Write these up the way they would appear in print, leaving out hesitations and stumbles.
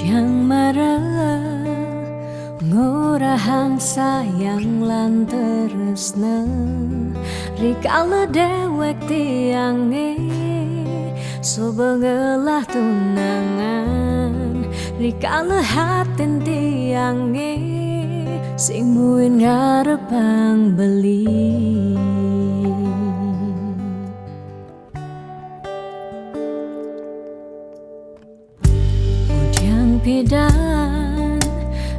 Yang marah ngurahang sayang lan tresna rikala dewek tiange sobengelah tunangan rikala hatin tiange sing muin ngarepang beli. Pidan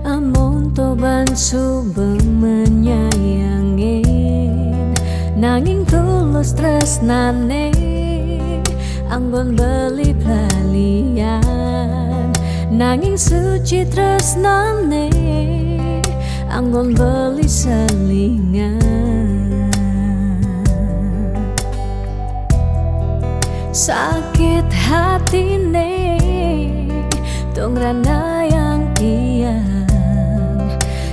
amon toban subeng menyayangin nanging tulus tresnane anggon beli pelalian nanging suci tresnane anggon beli selingan. Sakit hatine tong rana yang tiang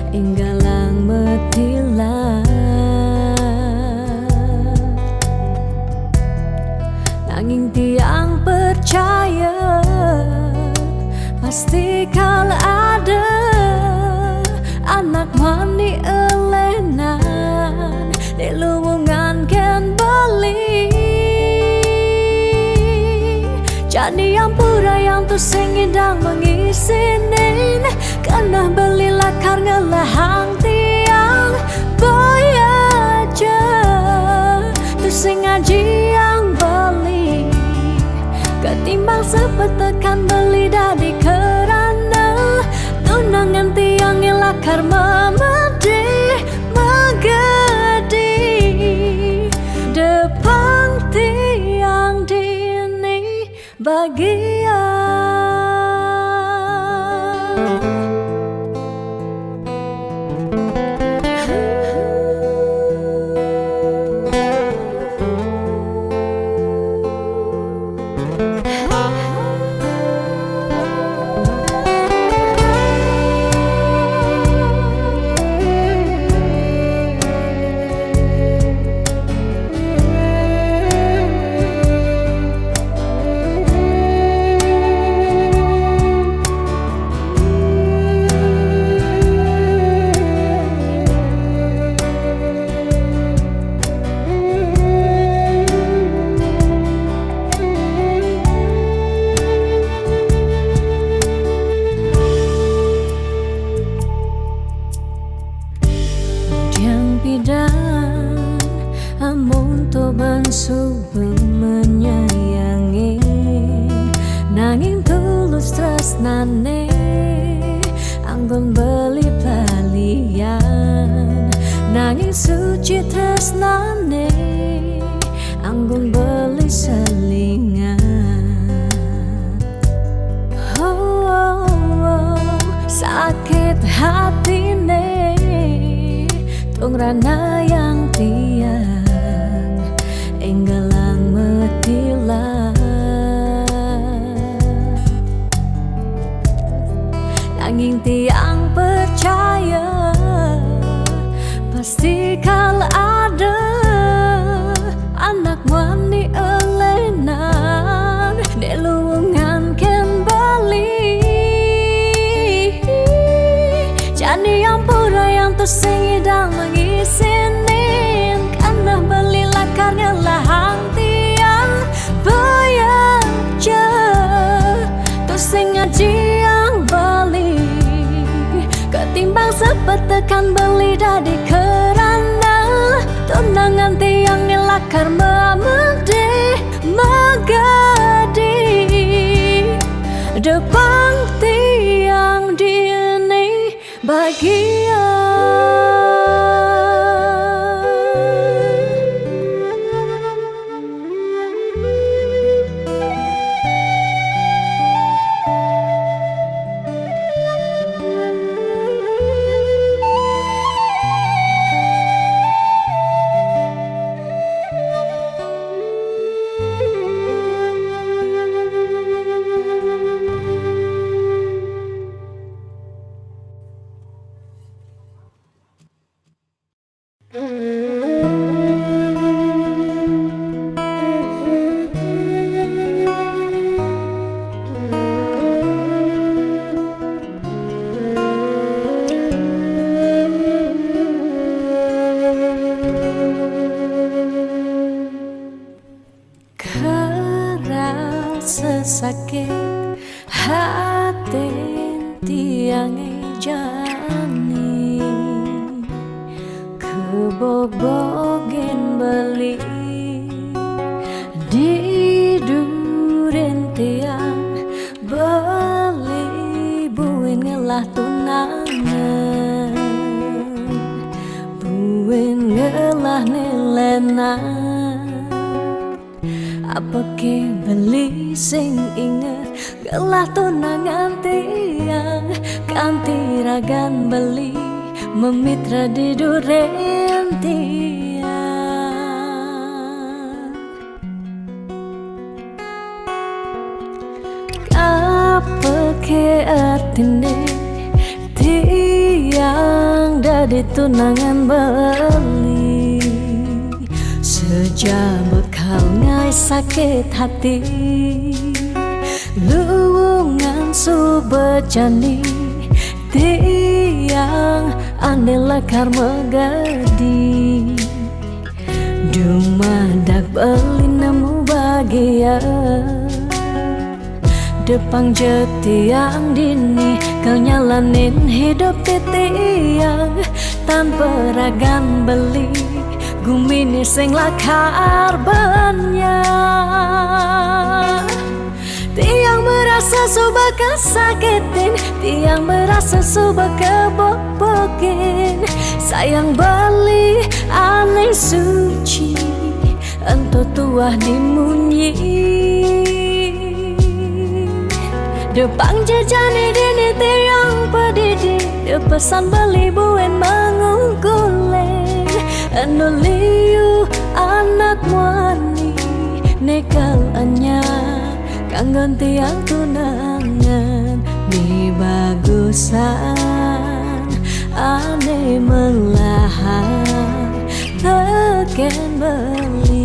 inggalang metilah nanging tiang percaya pasti kala ada anak mani elenan di luwungan ken beli. Jadi yang pura yang tu sing indang mengisinin karena belilah karena lahang tiang boy aja tu sing ngaji yang beli ketimbang sepetekan beli dari kerana tunangan tiang ilakar memedi megedi depan tiang dini bahagia. Pidan amon toban subeng menyayangi nanging tulus tresnane anggon beli palian nanging suci tresnane anggon beli selingan. Sakit hatine tong rana yang tiang enggalang metilah nanging tiang percaya pasti kala ada anak wani elenan di luwungan ken bali. Jadi yang pura yang tu sing idang mengisinin karena belilah karena lahang tiang bayaja tu sing ngaji yang beli ketimbang sepetekan beli dari kerana tunangan tiang nilakar memedi megadi depan tiang dini bahagia. Hatin tiang jani kebobogen beli di duren tiang beli buin ngelah tunangan buin ngelah nilenan apa ke beli sing inget gelah tunangan tiang kanti ragan beli memitra di duren tiang apa ke artine tiang dari tunangan beli sejak bekal ngai sakit hati luwungan subecani tiang ane lakar megadi dumadak beli nemu bahagia depang jetiang dini kau nyalanin hidup tiang tanpa ragan beli gumini sing lakar banyak tiang merasa suba kesakitin tiang merasa suba kebobokin sayang beli aneh suci ento tuah dimunyi depang jejani dini tiang pedidi depesan beli buen mengungkuleng anu liu anak wani nekal anyar kangen tiang tunangan mi bagusan ane melahan teken beli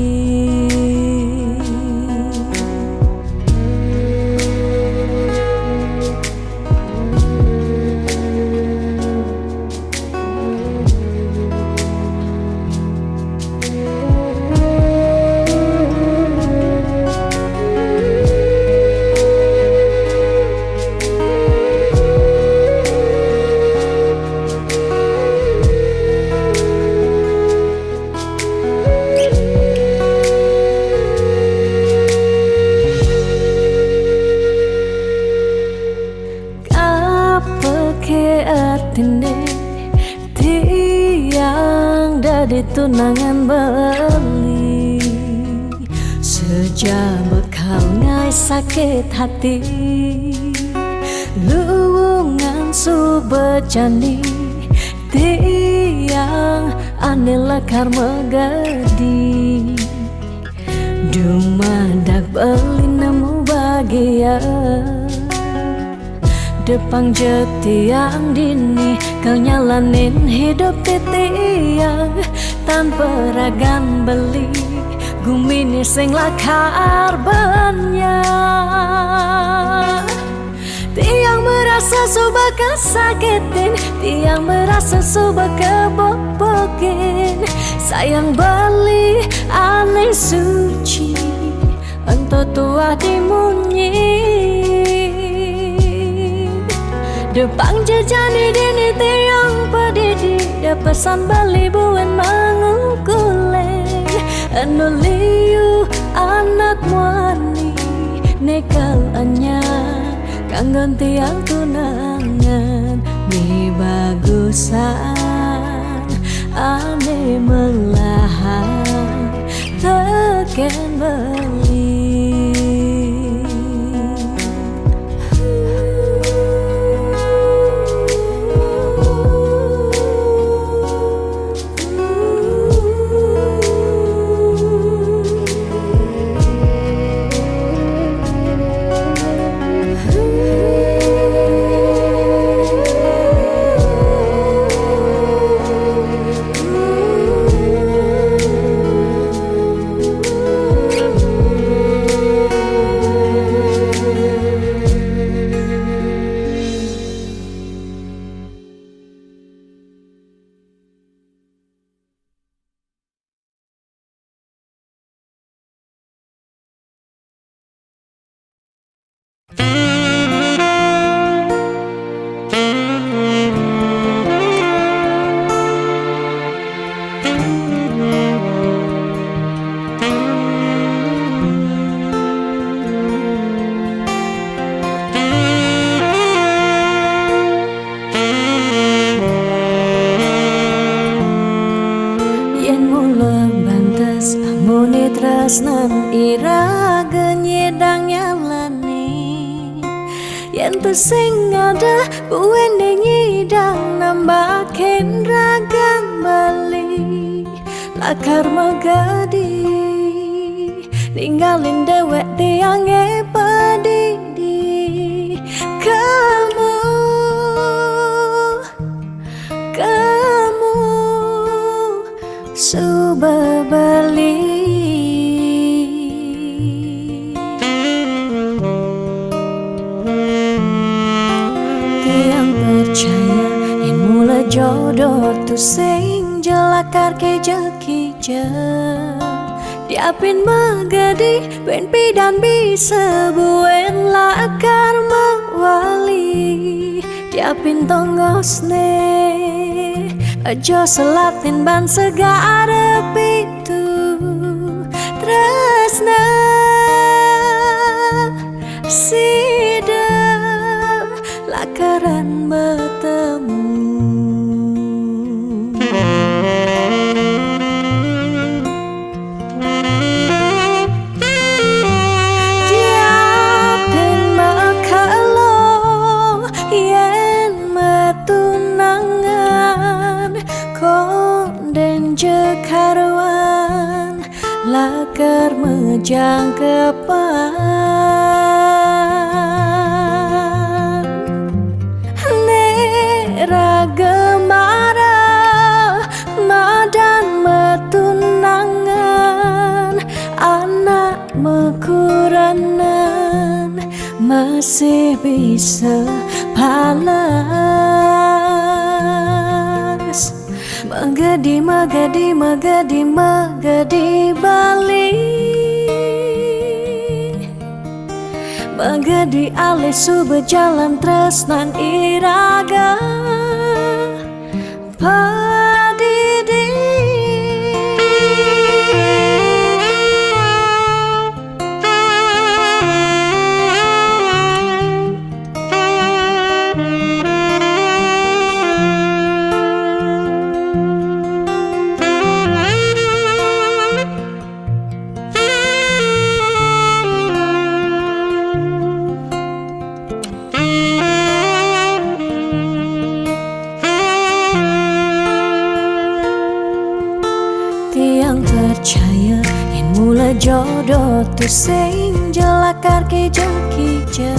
tiang dari tunangan beli sejak bekal ngai sakit hati luwungan subecani tiang ane lakar megadi dumadak beli nemu bahagia depang jetiang dini kau nyalanin hidup tiang tanpa ragan beli gumini sing lakar banyak tiang merasa suba kesakitin tiang merasa suba kebobokin sayang beli aneh suci ento tua dimunyi depang jejani dini tiang pedidi depesan beli buen mengungkuleng anu liu anak wani nekal anyar kangen tiang tunangan mi bagusan ane melahan teken beli tresnan iraga nyedang nyalani yen tu sing ada buwene nyidang nambahin ragan bali lakar magadi ninggalin dewek tiange padidi kamu suba bali tiang percaya yang mula jodoh tu sing jelakar keja-keja diapin magadi ben pidan bisa buen lakar mawali diapin tonggosne aja selatin ban segara pitu tresna sida lakaran bertemu diapin makalo yen metunangan konden jekarwan lakar mejang kepan nera gemara madan metunangan anak mekuranan masih bisa palas magadi magadi magadi magadi bali magadi alis suba jalan tresnan iraga padidi tiang percaya yang mula jodoh tu sing jelakar keja-keja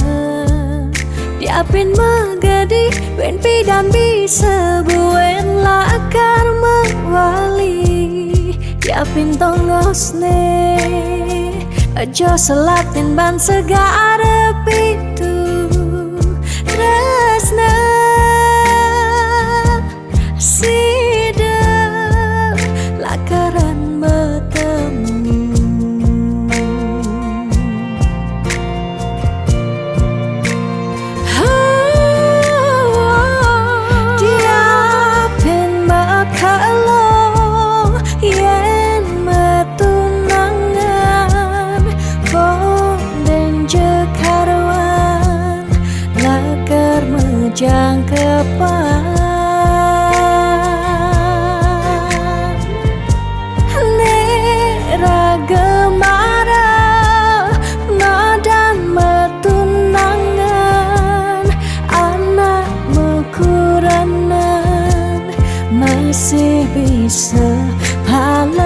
diapin magadi ben pidan bisa buen lakar mawali diapin tonggosne aja selatin ban segara pitu tresna sida lakaran bertemu diapin makalo yen metunangan konden jekarwan lakar mejang kepan gemara madan metunangan anak mekuranan masih bisa palas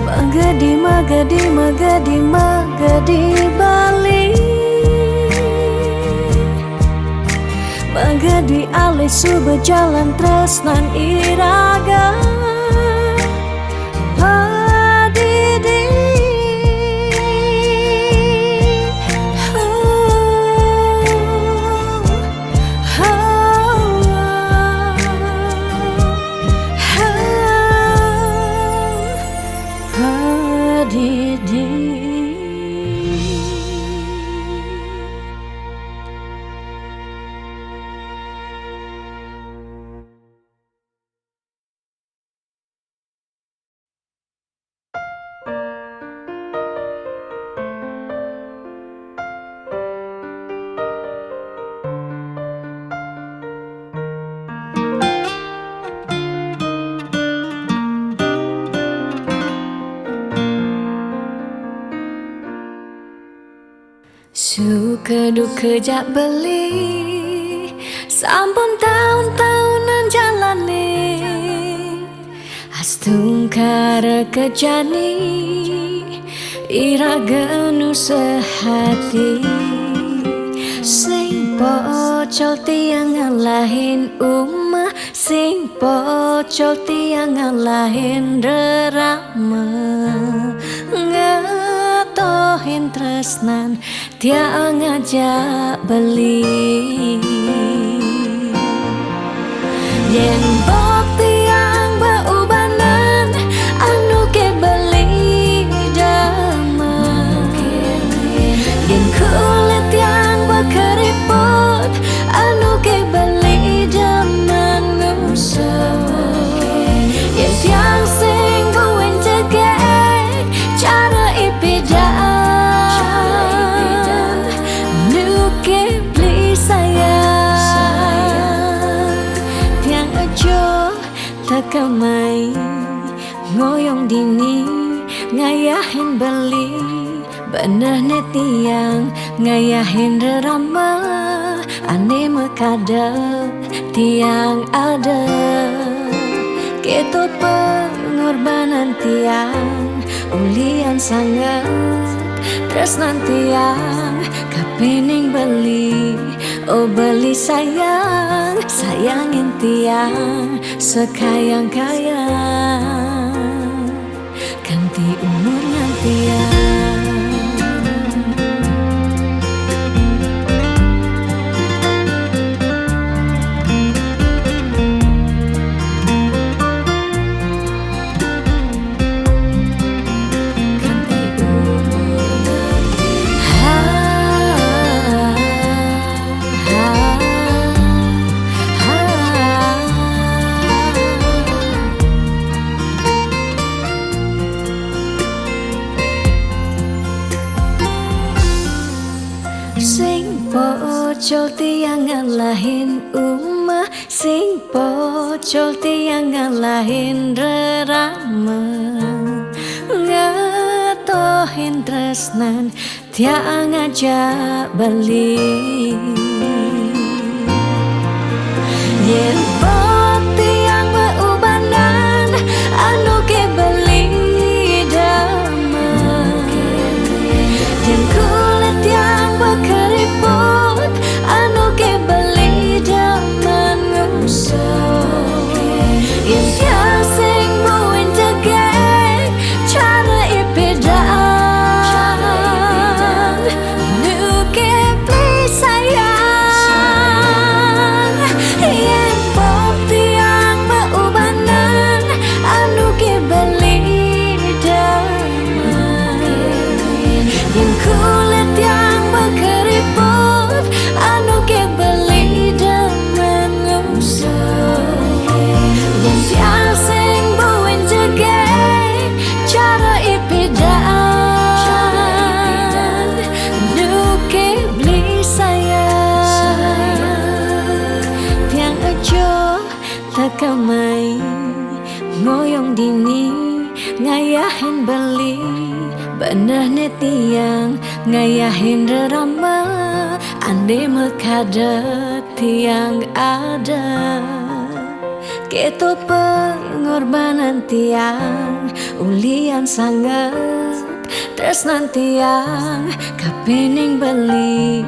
magadi magadi magadi magadi bali magadi alis suba jalan tresnan iraga padidi padidi Suka duka jak beli, sampun tahun-tahunan jalani, astungkara kejani, ira genu sehati. Sing pocol tiang ngalahin umah, sing pocol tiang ngalahin rerama, ngetohin tresnan tiang ngajak beli. Yen bok tiang beubanan anu ke beli damai, yen kulit tiang berkeriput anu ke beli manusia, yen tiang sing buin cegek cara ipidan nu ke beli sayang, tiang ajo takamai ngoyong dini ngayahin beli, benah tiang ngayahin rerama, ane mekadep tiang ada, ketut pengorbanan tiang ulian sangat, tresnan tiang kapening beli, oh beli sayang, sayangin tiang sekayang-kayang, ganti umurnya tiang. Sing pocol tiang ngalahin umah, sing pocol tiang ngalahin rerama, ngetohin tresnan tiang ngajak beli. Yen bok tiang beubanan anu ke beli damai, yen kulit tiang berkeriput anu ke beli manusia, yen tiang sing buin cegek cara ipidan nu ke beli sayang, yen bok tiang beubanan anu ke beli damai, yen kulit tiang berkeriput anu ke beli manusia, yen tiang sing buin cegek cara ipidan nu ke beli sayang, tiang ajo takamai ngoyong dini ngayahin beli, benah tiang ngayahin rerama, ande mekadep tiang ada, ketut pengorbanan tiang ulian sangat, tresnan tiang kapening beli,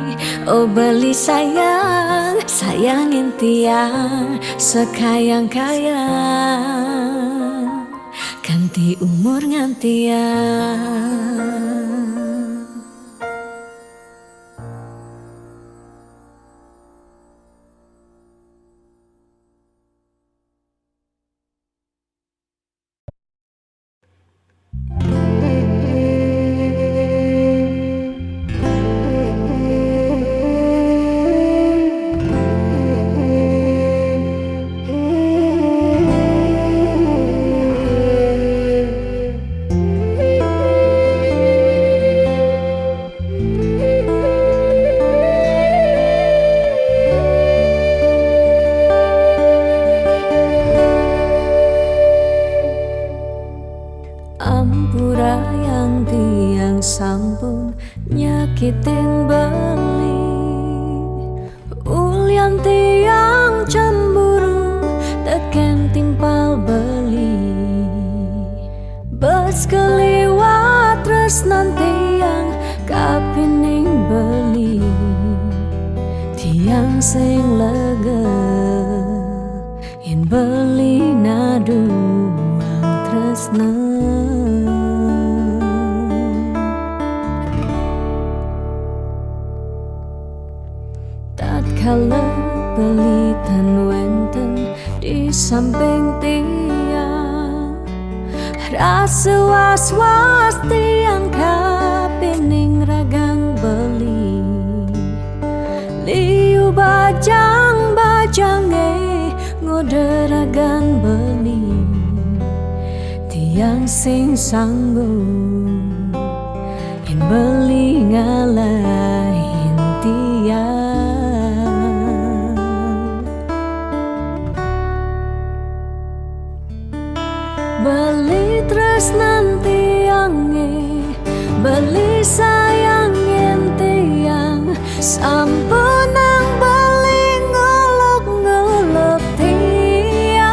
oh beli sayang, sayangin tiang sekayang-kayang, ganti umur ngantiang. nyakitin beli. Ulian tiang cemburu teken timpal beli. Bes keliwat terus nanti yang kapining beli. Tiang sing lega yen beli naduang tresna. Tatkala beli tan wenten di samping tiang, rasa was-was tiang kapining ragang beli. Liu bajang-bajange ngoderagan beli. Tiang sing sanggup yen beli ngalahin tiang. Beli tresnan tiange, beli sayangin tiang. Sampun nang beli ngolok-ngolok tiang.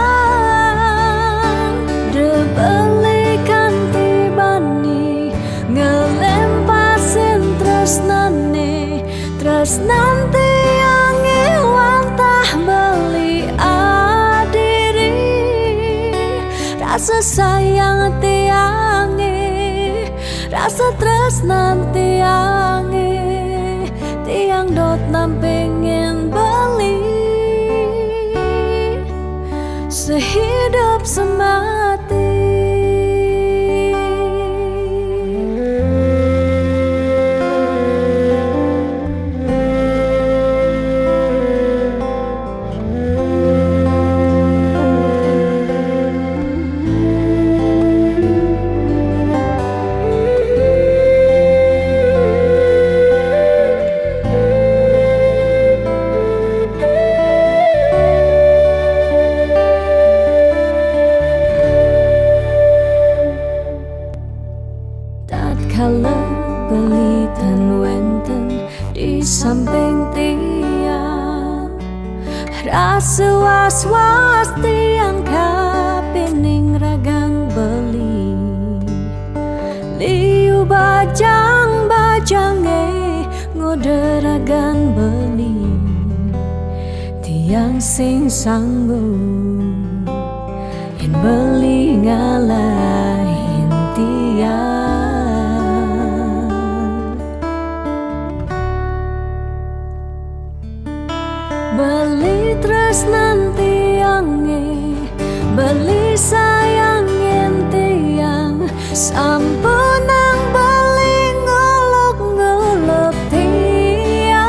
De beli kanti bani ngelempasin tresnane. Tresnan tiange wantah beli adiri. Rasa sayang tiange, rasa tresnan tiange. Tiang dot nampingin beli, sehidup semati. Tatkala beli tan wenten di samping tiang, rasa was-was tiang kapining ragang beli. Liu bajang-bajange ngoderagan beli. Tiang sing sanggup yen beli ngalahin tiang. Beli tresnan tiange, beli sayangin tiang. Sampun nang beli ngolok-ngolok tiang.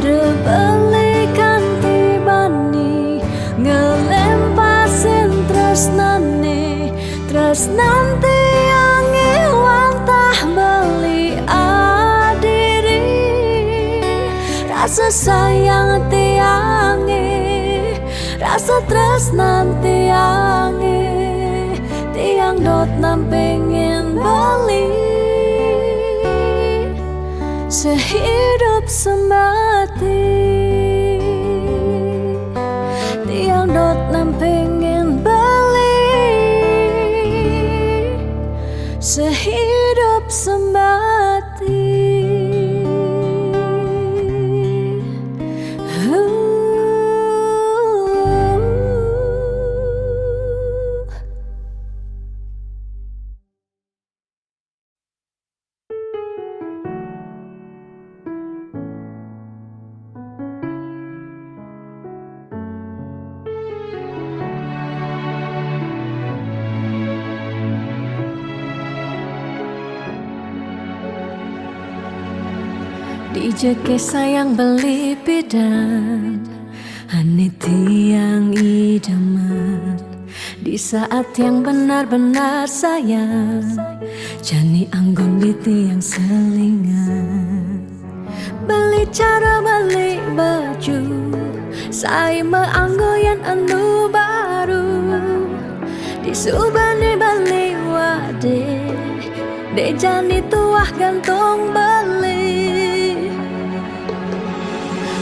De beli kanti bani ngelempasin tresnane. Tresnan tiange wantah beli adiri. Rasa sayang tiange, rasa tresnan tiange. Tiang dot nampingin beli, sehidup semati. Tiang dot nampingin beli, sehidup semati. Dijeke sayang beli bidan, ane tiang idaman. Di saat yang benar-benar sayang, jani anggon di tiang selingan. Beli cara beli baju, saya meanggoyan anu baru. Di subane beli wade, Dejani tuah gantung beli.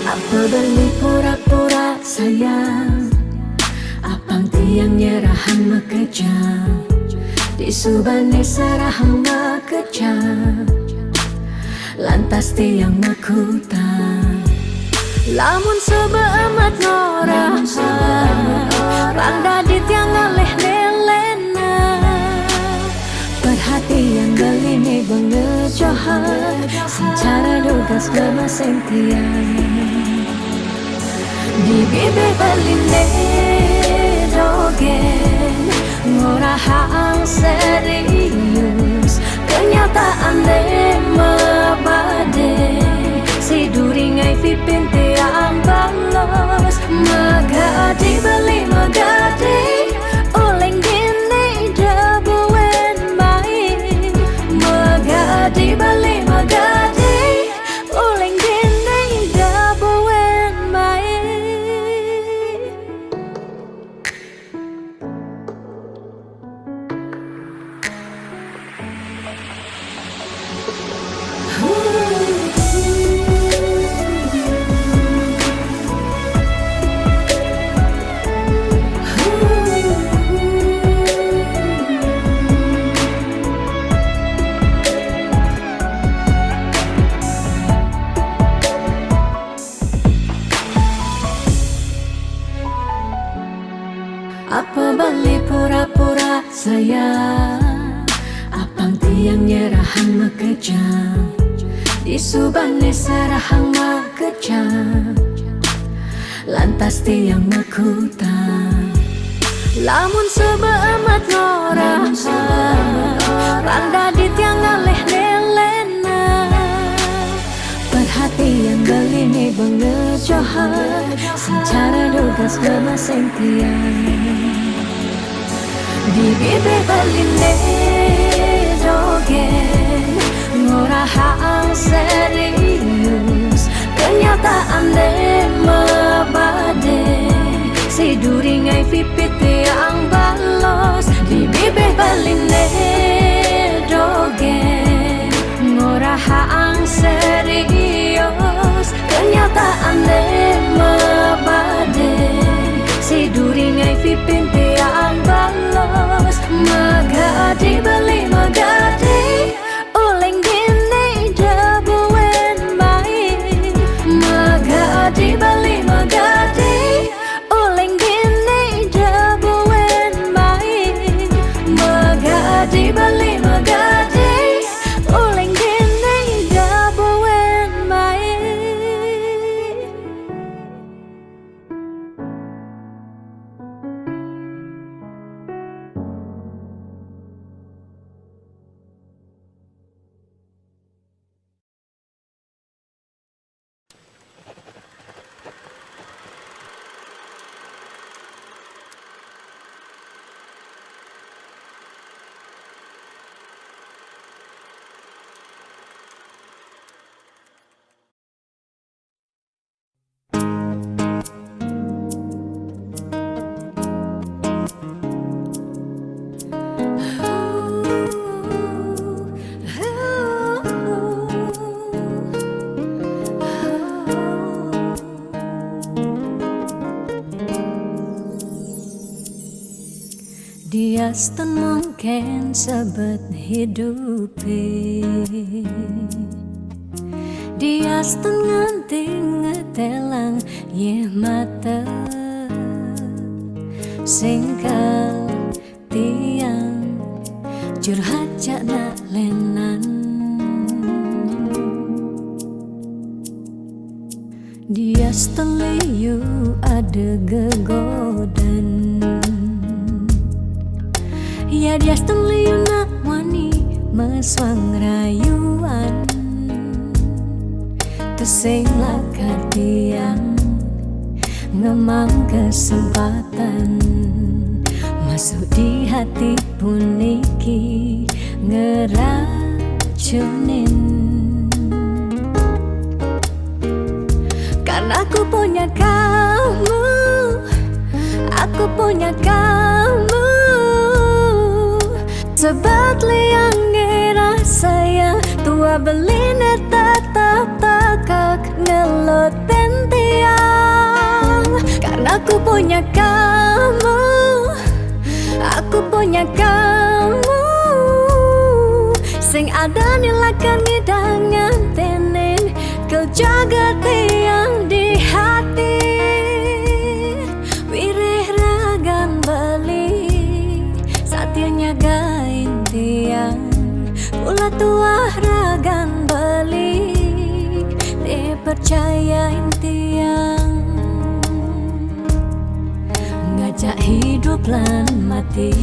Apa beli pura-pura sayang, apang tiang nyerahan makejam, di subane serahan makejam, lantas tiang makutang. Lamun sebeamat norah, rangda di tiang ngaleh nelena. Perhatian galini bengejohan, secara dugas gemaseng tiang. Di bibir beline dogen, ngorahang serius, kenyataan de mabade. Si duringai pipin tiang balos, magadi beli magadi, oleng gini dabuen main. Magadi beli magadi, oleng gini dabuen main. Apa beli pura-pura sayang, apang tiang nyerahan makejam, di subane serahan makejam, lantas tiang makutang. Lamun sebeamat norah, rangda di tiang ngaleh nelena. Perhatian galini bengejohan, secara dugas gemaseng tiang. Di bibir beline dogen, ngorahang serius, kenyataan de mabade. Si duringai pipit tiang balos. Di bibir beline dogen, ngorahang serius, kenyataan de mabade. Si duringai pipin tiang balos, magadi beli magadi, oleng gini dabuen main. Magadi beli magadi, oleng gini dabuen main. Magadi beli magadi, oleng gini dabuen main. Dia stun mungkin sebet hidupi, dia stun nganti ngetelang ye mata singkal tiang curhat cakna lenan. Dia stun liu ada gegodan, ya dia steliu nak wani meswang rayuan. Tesing lakar tiang ngemang kesempatan, masuk di hati puniki ngeracunin. Karena aku punya kamu, aku punya kamu. Sebat liang ngira sayang tua beline tetap tekak ngeloten tiang. Karena aku punya kamu, aku punya kamu, sing ada nilakan ngidangan tenin kau jaga tiang di hati. Wirih ragan beli satianya gain tiang, pula tua ragan beli dipercayain tiang. Ngajak hidup lan mati.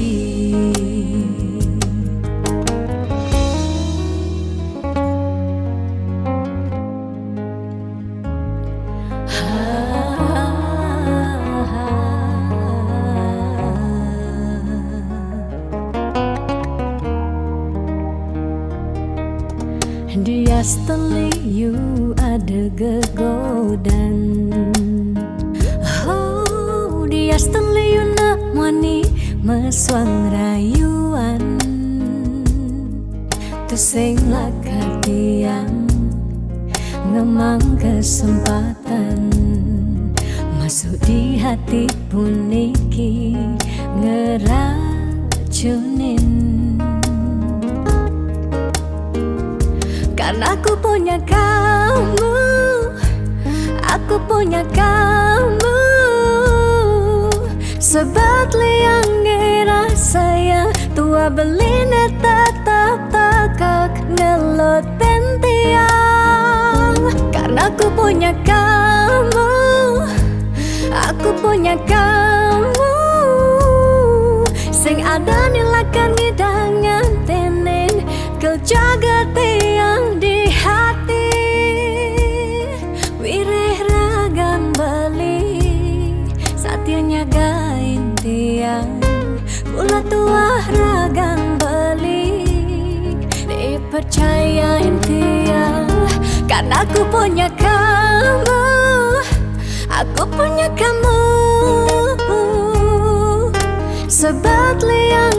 Dia you ada gegodan. Oh, dia you nak mani meswang rayuan. Tu sing lakar tiang ngemang kesempatan masuk di hati puniki ngeracunin. Karena aku punya kamu, aku punya kamu, sebab liang rasanya tua beline tetap tekak ngeloten tiang. Karena aku punya kamu, aku punya kamu, sing ada nilakan ngidangan tenin kau jaga tiang di hati. Wirih ragan beli satianya gain tiang, pula tua ragan beli dipercayain tiang. Karena aku punya kamu, aku punya kamu, sebab liang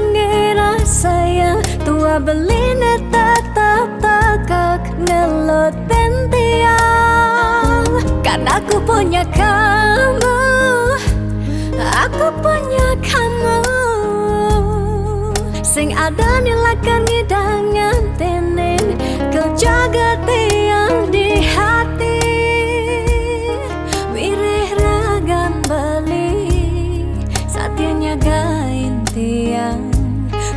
rasanya tua beline tetap tekak ngeloten tiang. Karena aku punya kamu, aku punya kamu, sing ada nilakan ngidangan tenin kau jaga tiang di hati. Wirih ragan beli satianya gain tiang,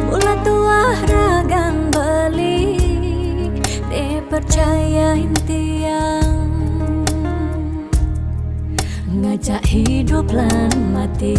pula tua ragan beli dipercayain tiang. Ngajak hidup lan mati.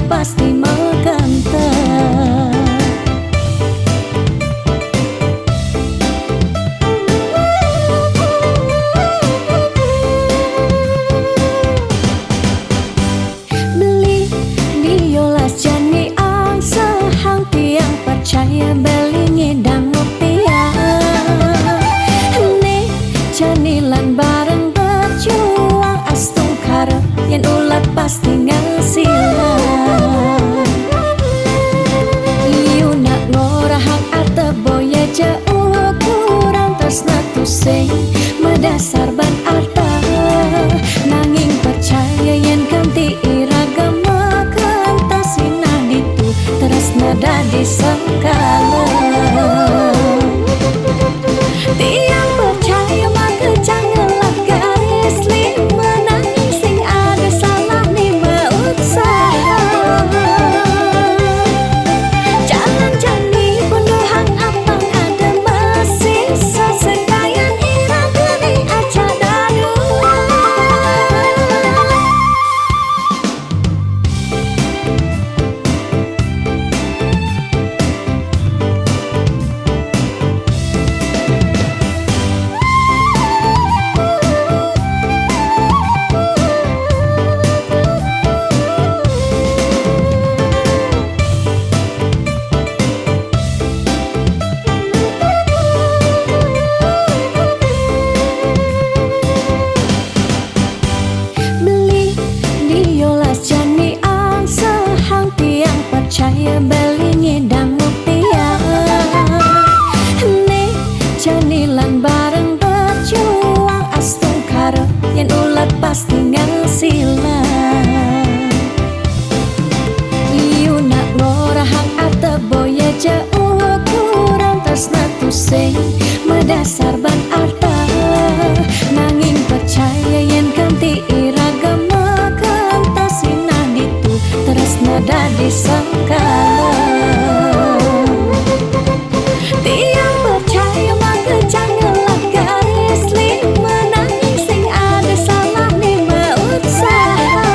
Pasti menggantar. Beli biolas jani ang sahang tiang percaya beli ngidang rupiah. Nih janilan bareng berjuang astung karep yen ulat pasti ngasilah. Ukuran tresna tu sing medasar ban arta percaya belingi dan mutiara. Nih janilan bareng berjuang astung karo yen ulat pasti ngasilan. Iu nak ngorahang ate boya jauh kurang tresna tu sing medasar ban arta. Nanging percaya yen ganti iragama kantasina ditu tresna dadi sangkala. Tiang percaya maka janganlah garis lima. Nanging sing ada salah lima usaha.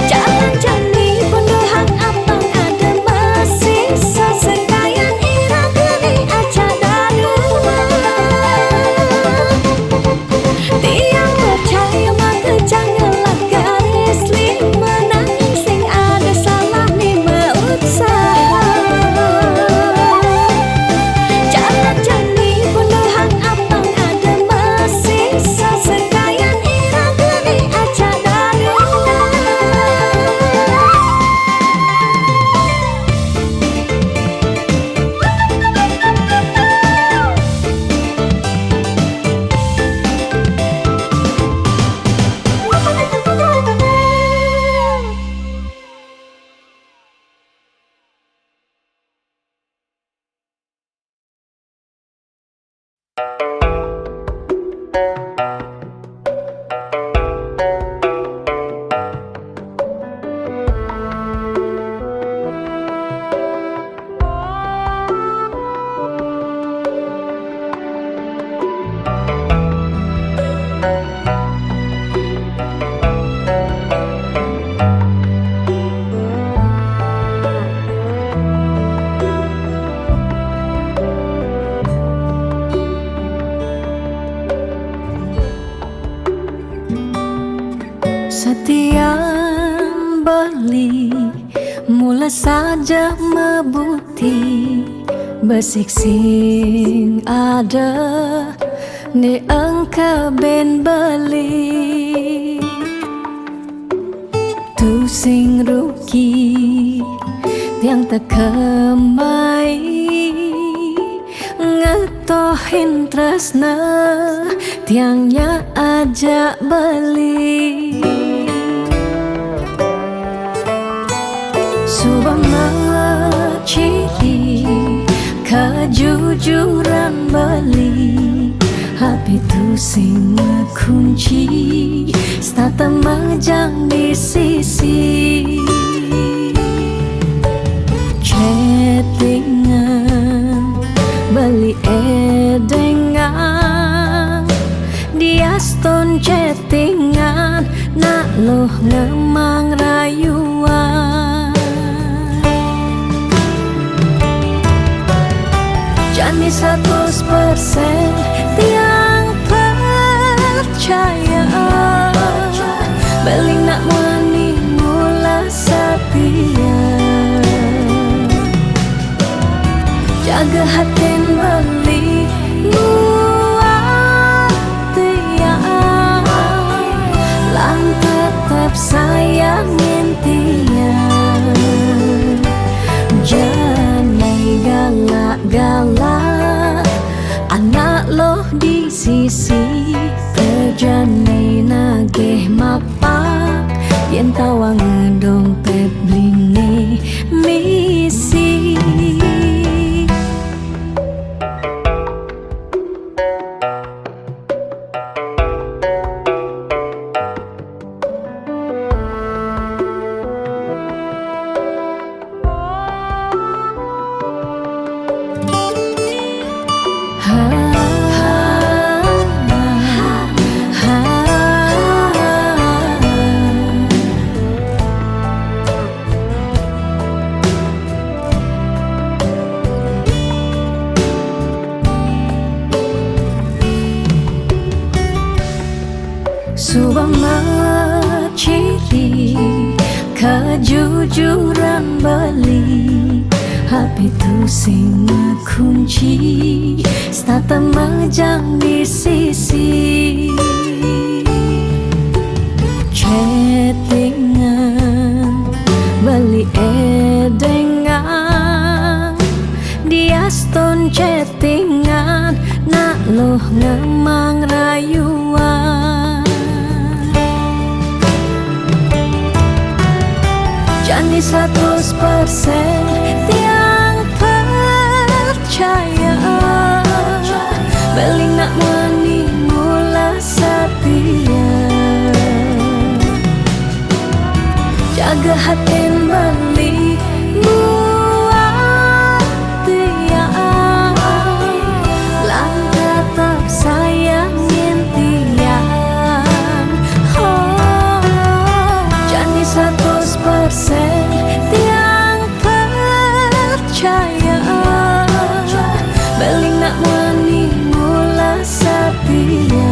Jalan jani pendohang abang ada masih sesekayan iragani aja dadua. Tiang percaya maka janganlah garis lima. Nanging sing ada salah lima usaha. Jalan jani pendohang abang ada masih sesekayan iragani aja dadua. Setiap beli mula saja mebuti besik sing ada ni engkau ben beli tu sing rugi tiang tak kemai ngetohin tresna tiangnya ajak beli. Subama ciri kejujuran beli hati tu sing kunci stata majang di sisi chattingan beli edengan dia stone chattingan nak loh ngemang rayuan. Jani 100% tiang percaya beling nak wani mula setia. Jaga hati beli buat tiang lang tetap sayangin tiang. Jangan galak-galak anak loh di sisi terjani nageh mapak yen tawang dompet blingi misi. Subama ciri kejujuran beli hati tu sing kunci stata majang di sisi chattingan beli Janji 100% tiang percaya beli nak mani mula setia. Jaga hati beli buat dia, lang tetap sayangin tiang. Oh, janji 100% tiang percaya beli nak mani mula setia.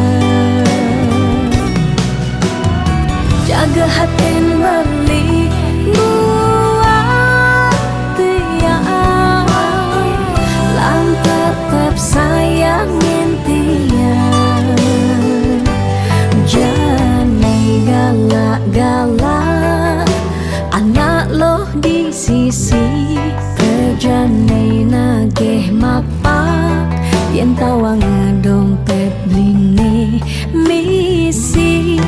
Jaga hati beli buat dia, lang tetap sayangin dia. Jangan galak-galak anak loh di sisi, kerjane nagih mapak yen tawang dompet bline misi.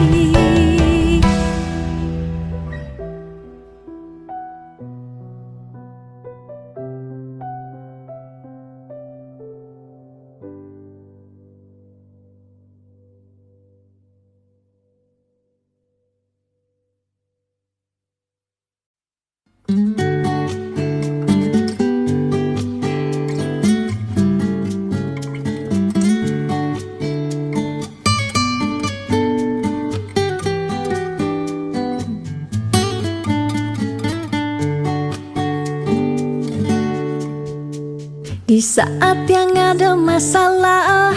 Di saat yang ada masalah,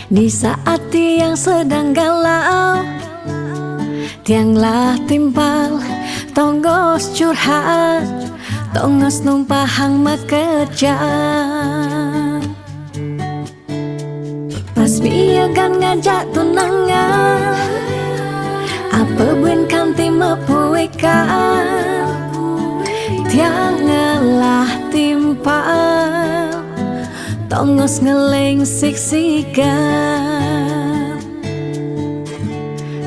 di saat yang sedang galau, tianglah timpal, tonggos curhat, tonggos numpahang makejang. Pas biagan ngajak tunangan, apa buen kanti mepuikan, tiangalah timpal, tongos ngeleng siksikan.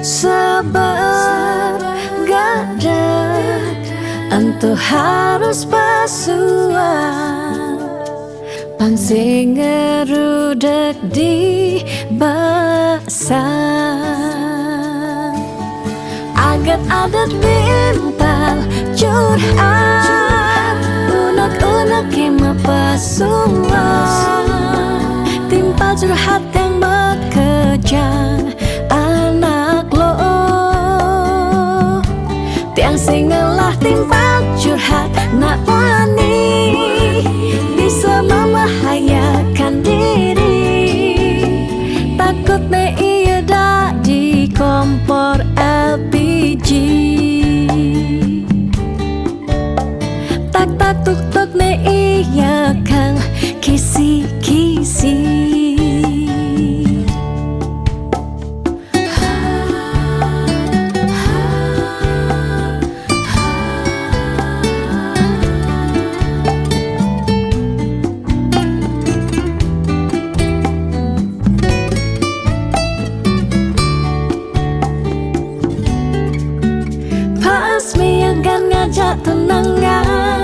Sabar gadat, entu harus basuhan, pansing ngerudek di basan. Agat-adat bimpal curhat, unek-unek kema pasuan, timpal curhat yang bekejang anak lo. Tiang singelah timpal curhat nak wani, bisa membahayakan diri. Takut ne iya dak di kompor LPG. Tak tuk ne iya kang kisi-kisi. Pas miagan ngajak tunangan,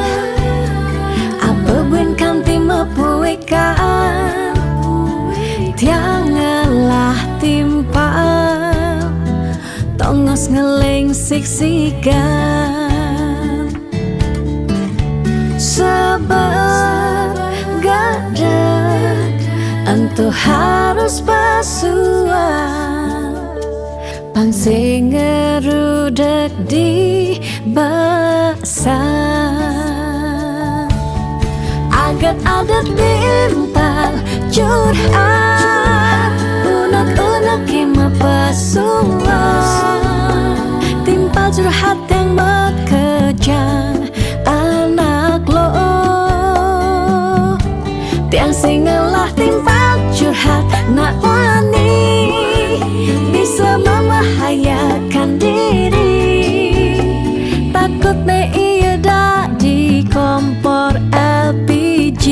apa buen kanti mepuikan, tiangalah timpal, tongos ngeleng siksikan. Sabar gadat, entu harus basuhan, pansing ngerudek di basan. Agat-adat bimpal curhat, unek-unek kema pasuan, timpal curhat yang bekejang anak lo. Tiang singelah timpal curhat nak wani, bisa membahayakan diri. Takut ne iya dak di kompor LPG.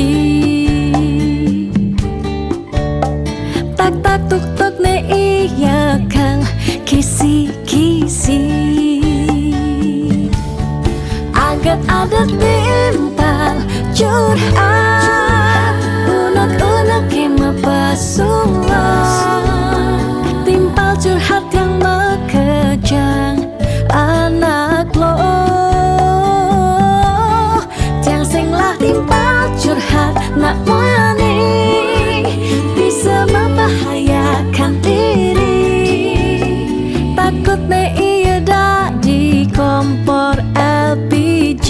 Tak tuk ne iya kang kisi Ket ada timpal curhat, unek-unek kema pasulan, timpal curhat yang mekejang anak lo. Tiang sing lah timpal curhat nak wani bisa membahayakan diri. Takut ne iya dak di kompor LPG.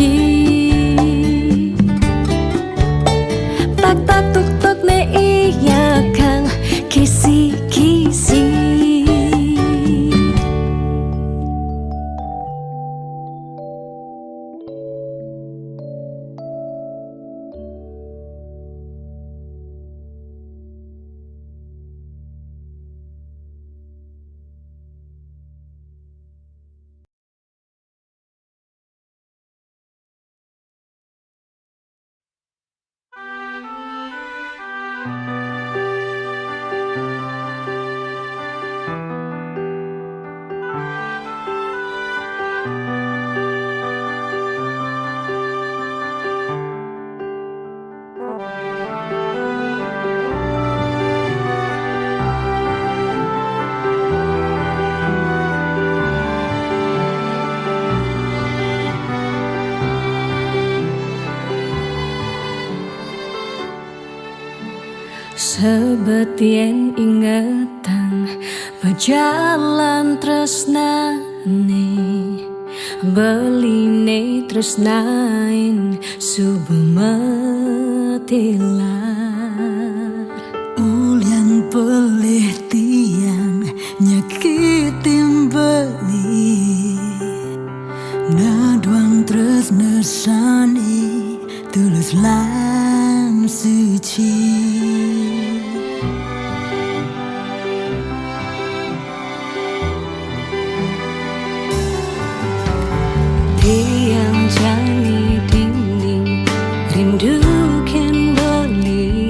Tak tak tuk tuk ne iya kang kisi-kisi. Sebetien ingatan berjalan tresnane, beline tresnain subemetilar. Ulian pelih tiang nyakitin beli, naduang tresnesani tulus lan suci. Tiang jangi dinding rindu ken beli,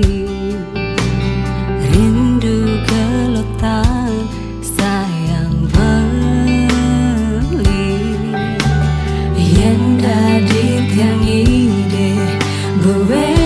rindu gelotan sayang beli. Yen dadi tiang ide buwe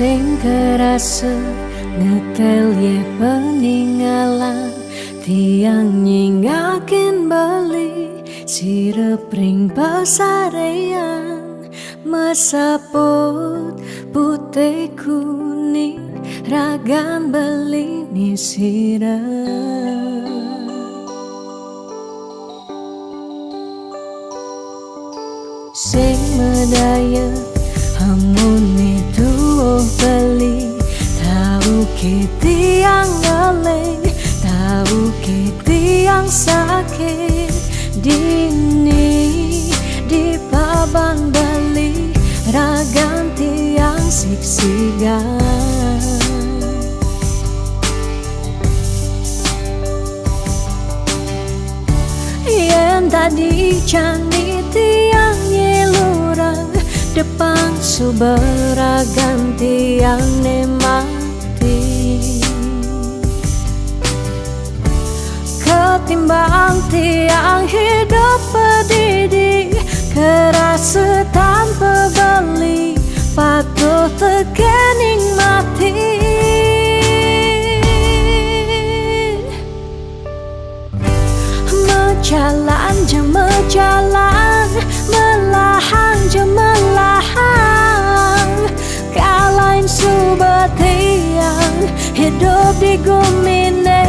sing kerasa ngetel ye peninggalan tiang nyingakin bali sirep ring pasarean mesaput putih kuning ragan beli ni sirep sing medaya hamune tuh beli tahu ke yang galeng tahu ke yang sakit dini di paban beli ragan tiang siksigan yang tadi candi tiang nyelurang depan suberagan tiang nemati ketimbang tiang hidup pedidi kerasa tanpa beli patuh tekening mati mejalan je mejalan melahang je melahang kalain sobat tiang hidup di gumine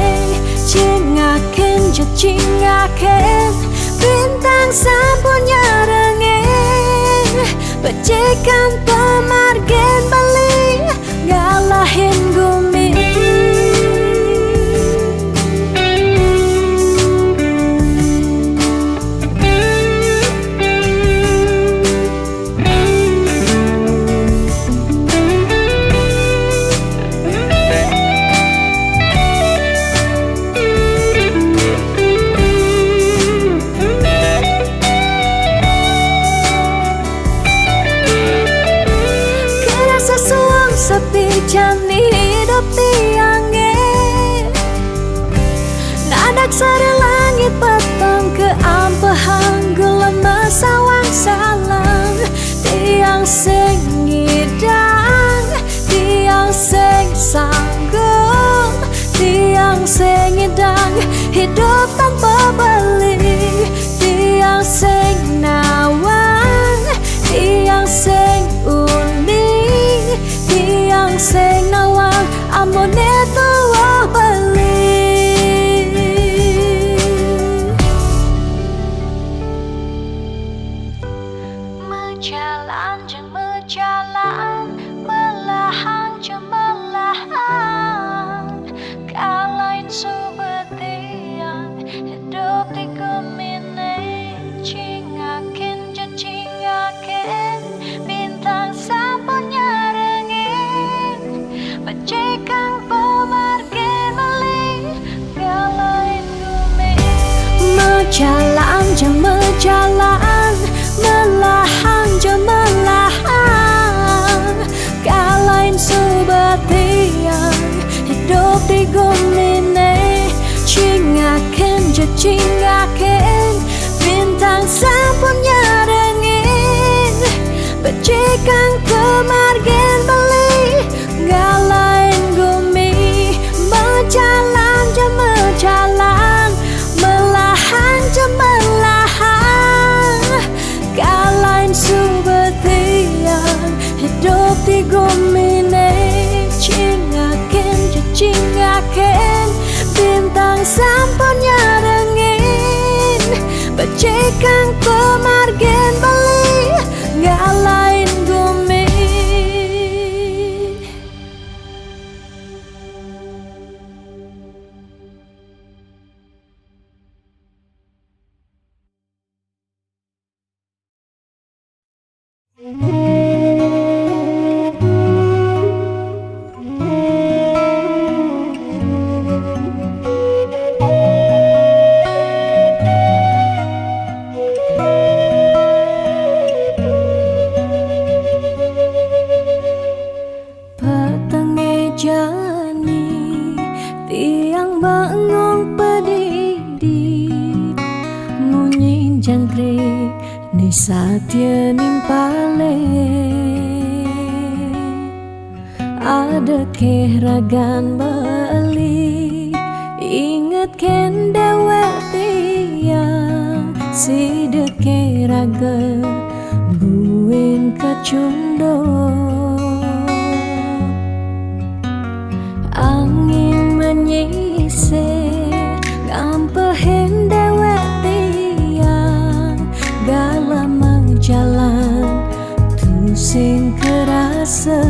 cingakin je cingakin bintang sapunya rengeng pecikan pemargen beli ngalahin gumi sepi jani hidup tiangnya nadak sari langit petang ke ampehan gelem sawang salang tiang sing ngidang tiang sing sanggup tiang sing ngidang hidup tanpa beli tiang sing nawang tiang sing uning tiang sing nawang amone tuwa beli mejalan jeng mejalan melahang jeng melahang kalain sobat tiang hidup di gemine cingakin je cingakin bintang sapunya pecikan pemargen beli kalain gumi mejalan je mejalan melahang je melahang kalain sobat tiang hidup di gumine cingakin je cingakin bintang sapunya rengeng pecikan pemargen beli ngalain gumi mejalan je mejalan melahang je melahang kalain sobat tiang hidup di gumine cingakin je cingakin bintang sapunya rengeng pecikan pemargen beli ngalain gumi Satya nimpale Ada keragan beli inget ken dewek tiang si de keraga buin kecundo angin menyisir ngampehen dewek tiang galam jalan tu sing kerasa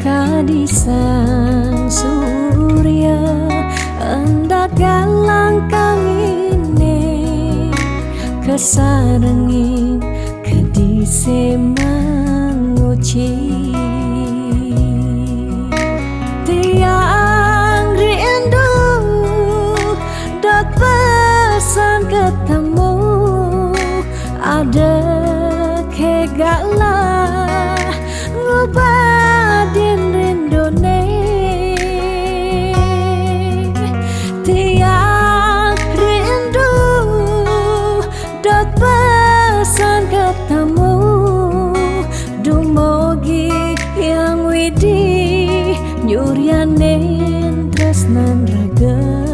kadisan surya endak galang kang ini kesarengin kedise menguci tiang rindu dot pesan ketemu ada kegalah ngubadin rindone tiang rindu dot pesan ketemu dumogi yang widi nyuryanin tresnan raga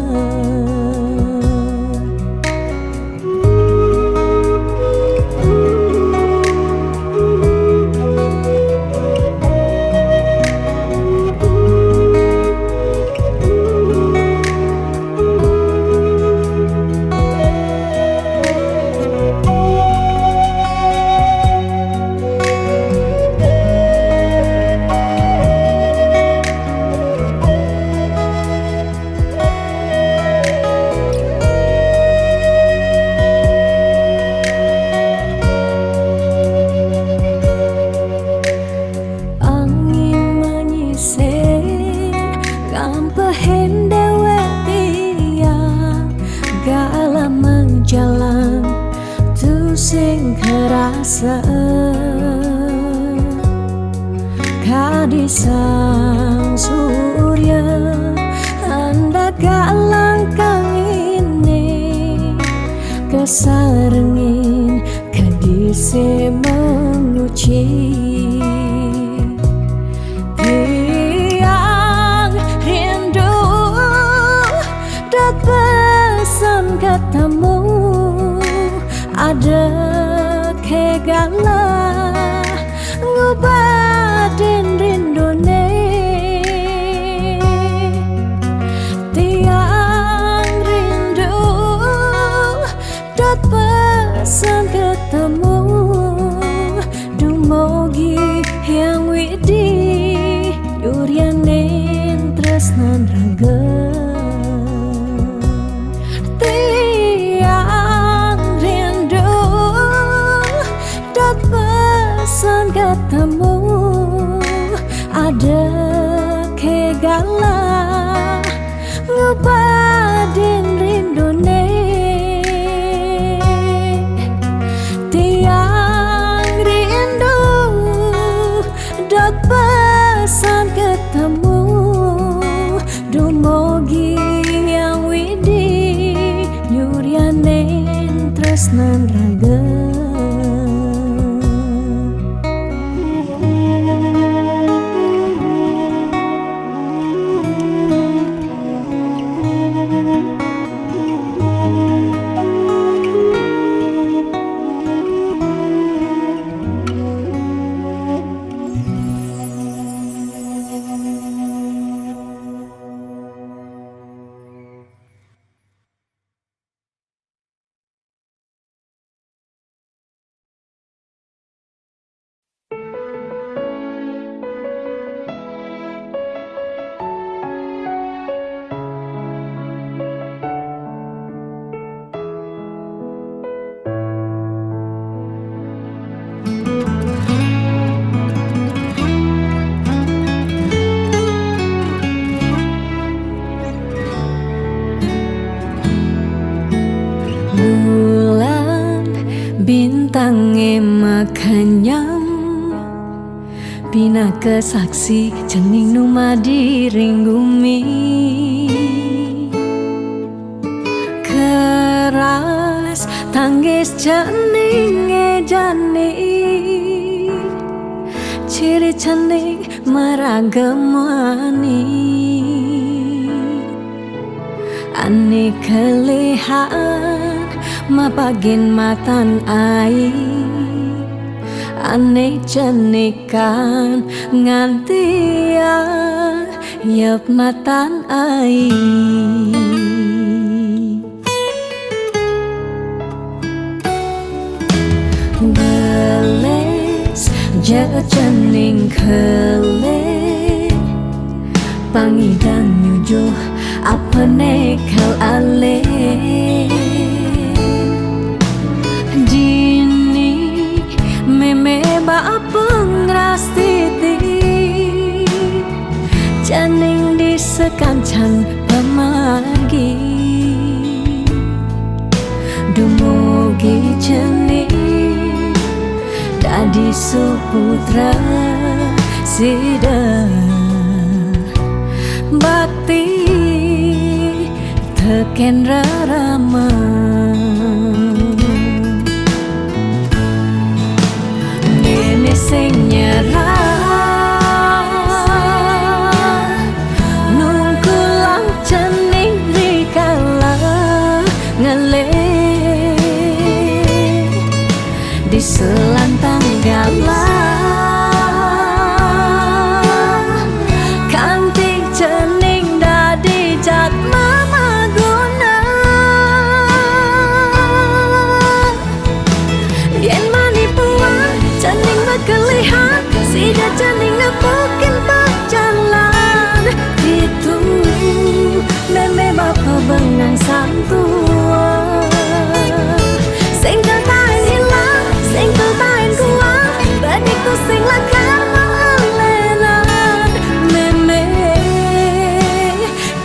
jalan tu sing kerasa kadisang surya hendak galang kang ini kesarengin kadise menguci tiang rindu dat pesan ketemu ada kegalah ngubadin rindone tiang rindu dat pesan ketemu dumogi yang widi yuryanin tresnan raga ketemu ada kegalah ngubadin rindone tiang rindu dot pesan ketemu dumogi yang widi nyuryanin tresnan raga bintangnya makanyam Pina kesaksi cening numa diring bumi Keras tanggis cening jani cening meragemani ane kelihan mapagin matan ai ane cenikan ngantian yep matan ai beles jaga cening kele pangidang nyujuh apa nekal ale dini meme ba pengrastiti cening di sekancan pemargi dumugi cening dadi suputra sida bakti teken rarama meme sing nyerah nungkulang cening rikala ngele di selantang galah kanting cening dadi jat mama guna yen manipuan cening berkelihan sida cening ngepukin berjalan itu meme bapa bengang santua sing tertain hilang sing tertain kuat baniku sing lakar maalenan meme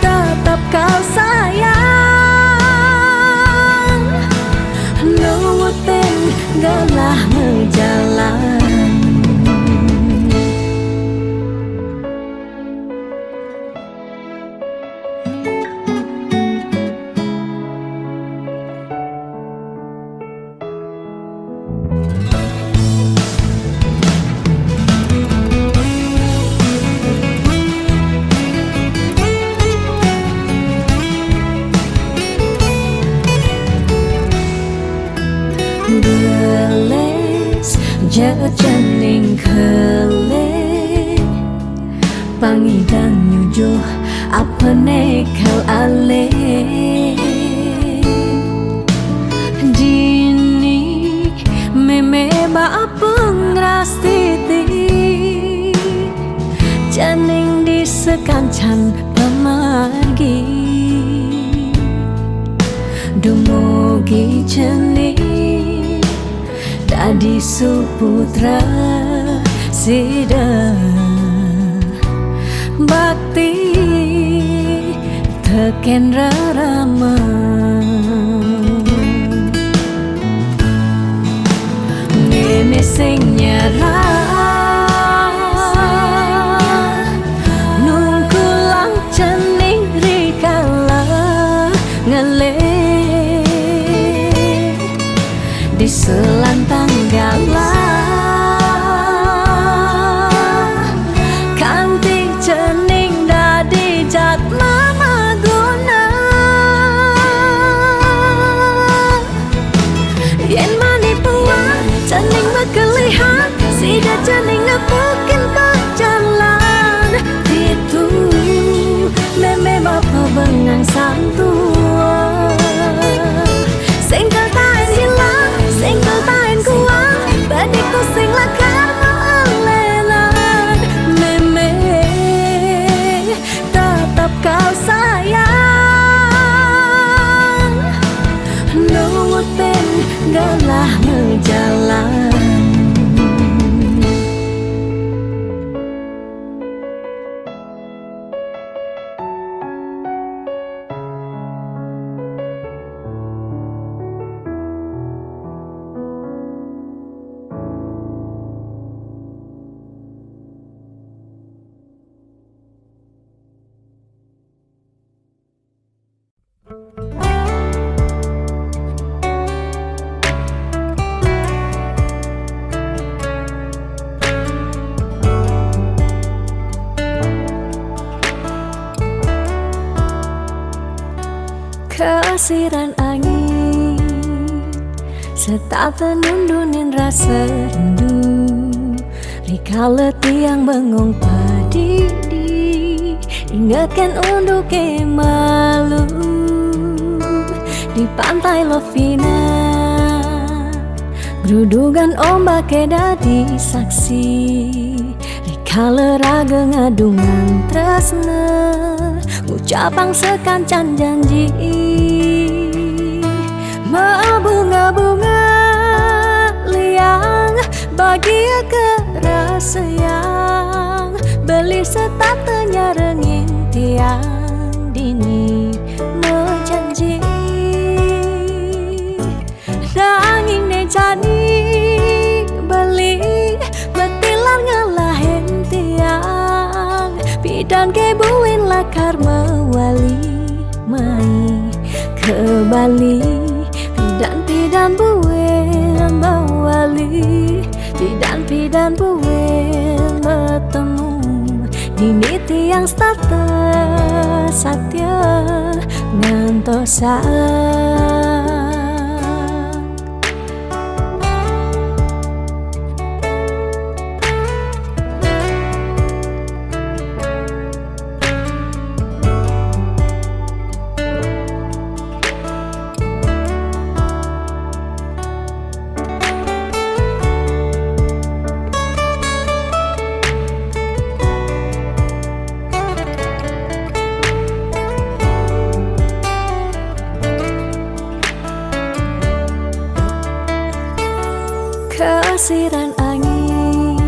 tetap kau sayang nuwutin galah ngejalan beles jaga cening kele pangidang nyujuh apa nekal ale dini meme ba pengrastiti cening di sekancan pemargi dumugi cening dadi suputra sida bakti teken rarama meme sing nyerah nungkulang cening rikala ngele di selantang galah kanting cening dadi jat mama guna yen manipuan cening berkelihan sida cening ngepukin berjalan itu meme bapa bengang santua sing tertain hilang sing tertain kuat baniku sing lakar maalenan meme tetap kau sayang nuwutin galah ngejalan Kesiran angin serta tenundunin rasa rindu, rika letih yang bengong padidi, ingatkan untuk malu di pantai Lovina. Gerudugan ombak dadi saksi, rika leraga ngadungan tresna, ucapang sekancan janji. Bunga-bunga liang bahagia kerasa yang beli setatenya rengin tiang dini menjanji. Nanging ne jani beli betilan ngalahin tiang, bidan kebuin lakar mewali mai ke Bali. Pidan buin mewali, pidan buin bertemu di niti yang starter satya ngantosa. Kesiran angin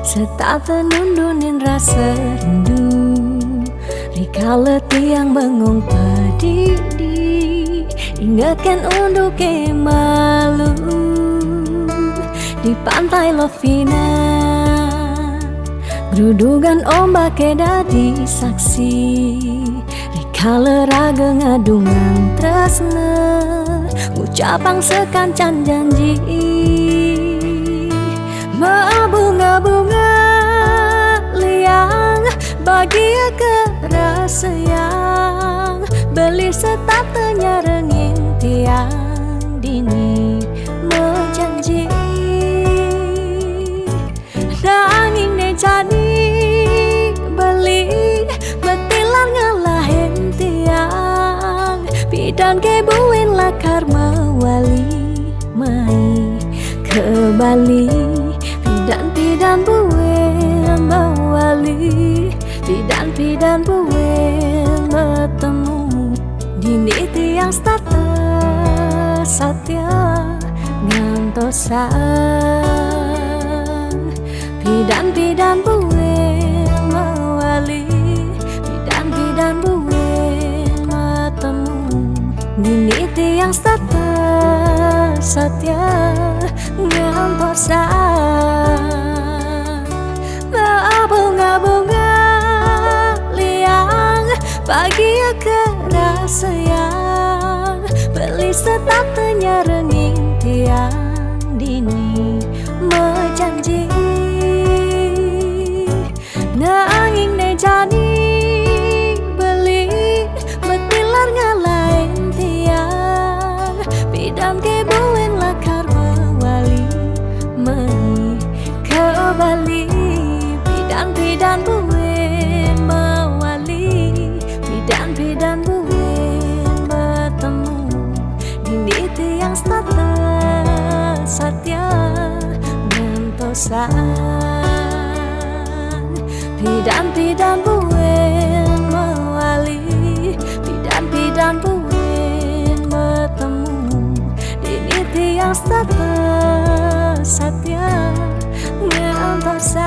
serta tenundunin rasa rindu, rika letih yang bengong padidi, ingatkan untuk malu di pantai Lovina. Gerudugan ombak dadi saksi, rika leraga ngadungan tresna, ucapang sekancan janji. Bunga-bunga liang bahagia kerasa yang beli setatenya rengin tiang dini menjanji. Nanging ne jani beli betilan ngalahin tiang, bidan kebuin lakar mewali mai ke Bali. Pidan buin mewali, pidan buin bertemu di niti yang starter satya ngantosa. Pidan buin mewali, pidan buin bertemu di niti yang starter satya ngantosa. Bunga-bunga liang bahagia kerasa yang beli setatenya rengin tiang dini menjanji. Nanging ne jani beli betilan ngalahin tiang, bidan kebuin lakar mewali mai ke Bali. Pidan buin mewali, pidan buin bertemu di niti yang starter satya ngantosa. Pidan buin mewali, pidan buin bertemu di niti yang starter satya ngantosa.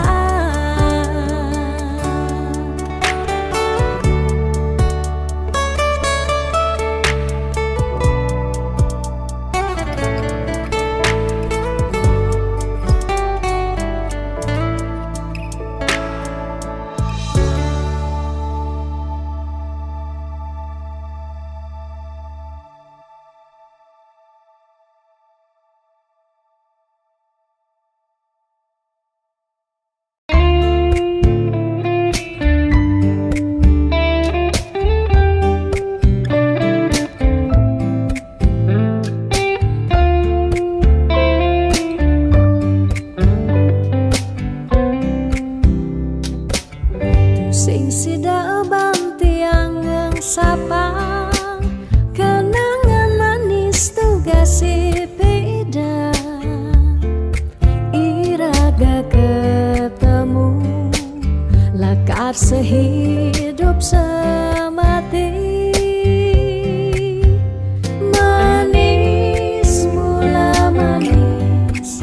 sapang kenangan manis tugas beda iraga ketemu lakar sehidup semati manis mula manis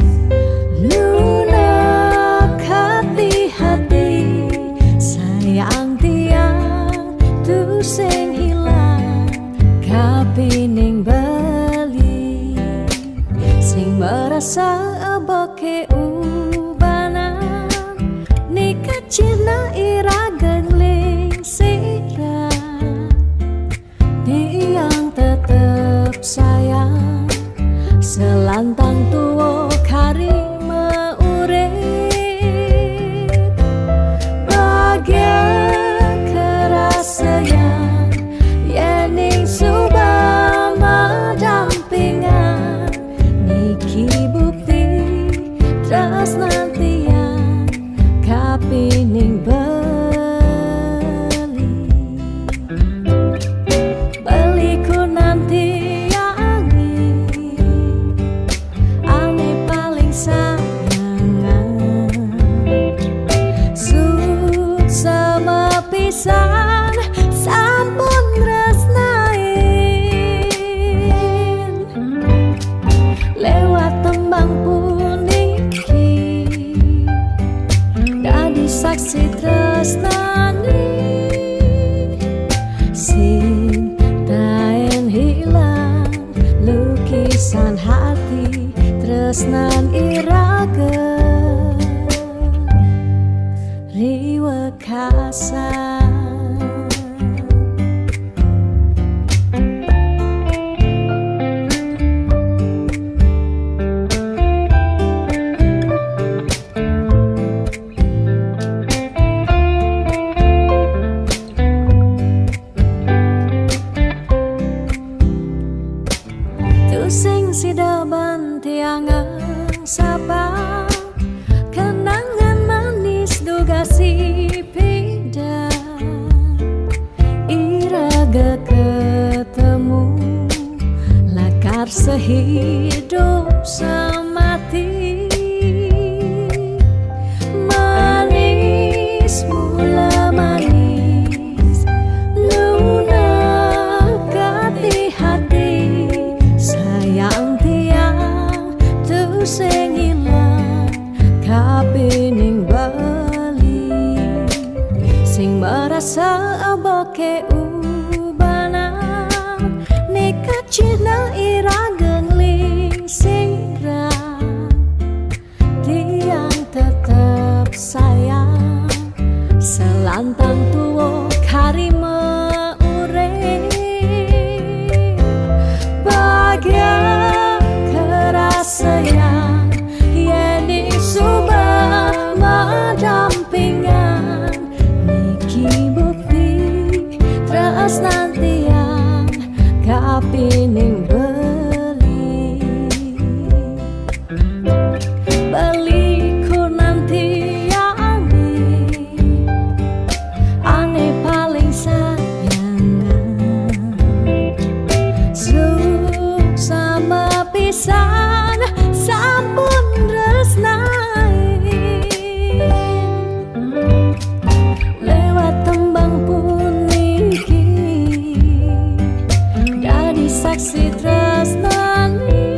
lunak hati-hati sayang tiang tu sing hilang kapining beli sing merasa aboke ubanan nikah cina irageng ling sirah tiang tetep sayang selantang tuwo kari meurip bahagia kerasaan yening subama dampingan niki bukti tresnantian kapining beliku nanti ane paling sayangan suk sama pisan sampun tresnain lewat tembang puniki dadi saksi tresnani sing taen hilang lukisan hati tresnan iraga riwekasan sing sidaban tiangang sabang kenangan manis duga si beda iraga ketemu lakar sehidup semati manis mula manis lunak hati-hati sayang tiang tu sing ilang kapining bali sing merasa aboke ubanan nikah cina irageng ling sirah tiang tetep sayang selantang tuwo kari meurip bahagia kerasaan yening subama dampingan niki bukti tresnantian kapining beliku nanti ane paling sayangan sama pisan sampun tresnain lewat tembang puniki dadi saksi tresnani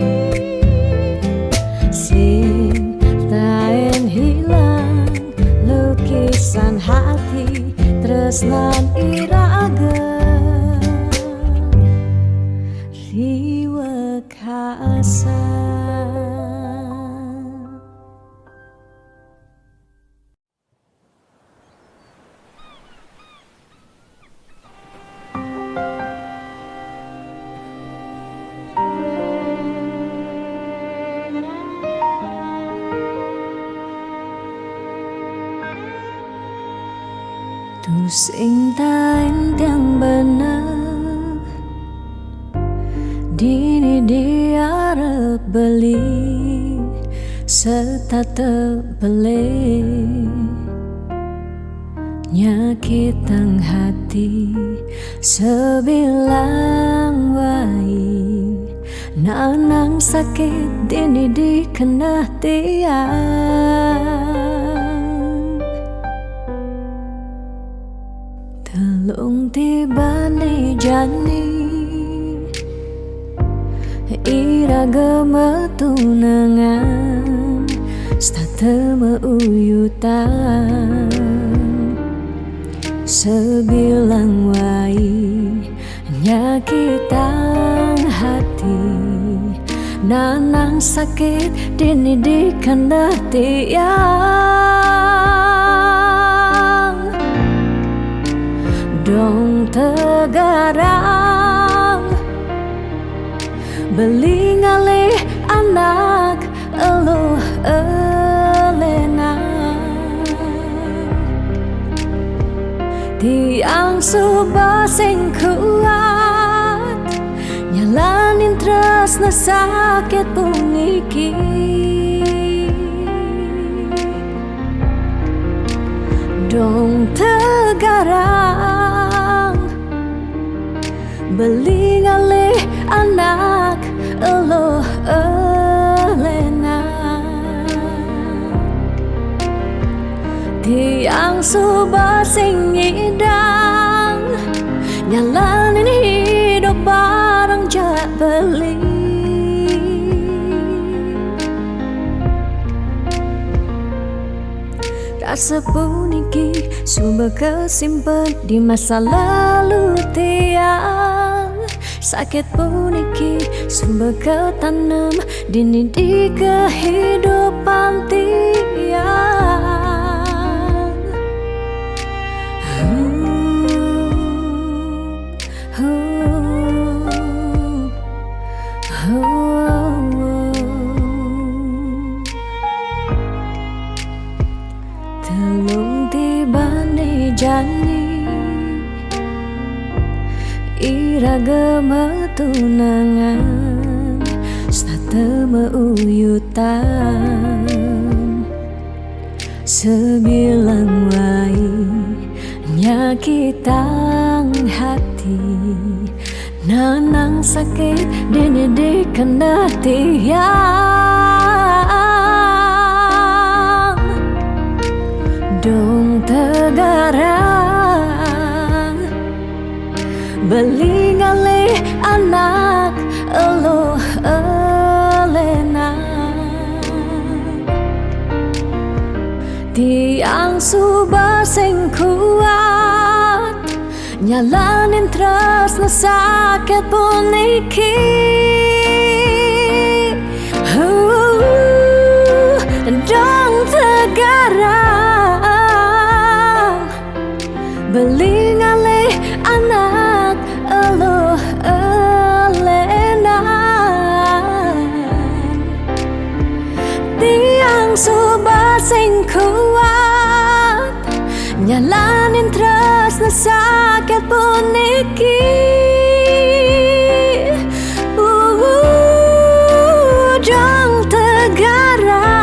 sing taen hilang lukisan hati tresnan iraga riwekasan. Tu sing taen tiang bener dini diarep beli serta tebeli nyakitang hati sebilang wai nanang sakit dini di kena tiang telung tiba ni jani iraga matunangan stata mauyutan sebilang wai nyakitang hati nanang sakit dini di kena tiang dong tegarang beli ngalih anak eluh elena tiang subah sing kuat nyalanin terus na sakit pungiki dong tegarang beli ngalih anak eluh elena tiang subah sing idang nyalanin hidup bareng jak beli rasa puniki sumber kesimpan di masa lalu tiang sakit puniki sumber ketanam dini di kehidupan tiang telung tibane jani iraga matunangan stata mauyutan sebilang wai nyakitang hati nanang sakit dini di kena tiang dong tegarang beli ngalih anak eluh elena tiang subah sing kuat nyalanin terus na sakit puniki dong tegarang beli ngalih anak eluh elena tiang subah sing kuat nyalanin terus na sakit puniki dong tegarang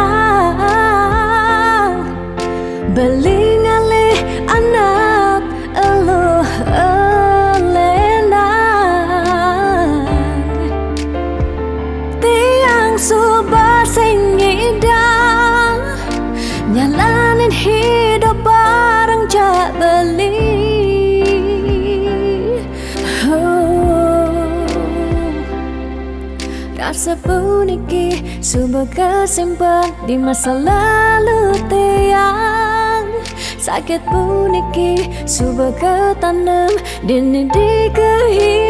beli ngalih anak eluh elena tiang subah sing idang nyalanin hidup bareng jak beli rasa puniki sumber kesimpan di masa lalu tiang sakit puniki sumber ketanam dini di kehidupan